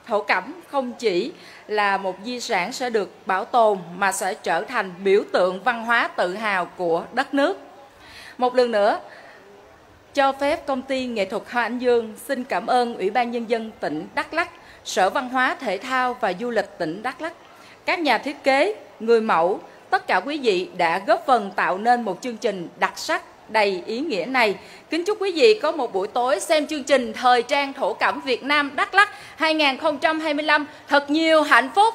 thổ cẩm không chỉ là một di sản sẽ được bảo tồn mà sẽ trở thành biểu tượng văn hóa tự hào của đất nước. Một lần nữa, cho phép Công ty Nghệ thuật Hoa Anh Dương xin cảm ơn Ủy ban Nhân dân tỉnh Đắk Lắk, Sở Văn hóa Thể thao và Du lịch tỉnh Đắk Lắk, các nhà thiết kế, người mẫu, tất cả quý vị đã góp phần tạo nên một chương trình đặc sắc đầy ý nghĩa này. Kính chúc quý vị có một buổi tối xem chương trình Thời trang thổ cẩm Việt Nam Đắk Lắk 2025 thật nhiều hạnh phúc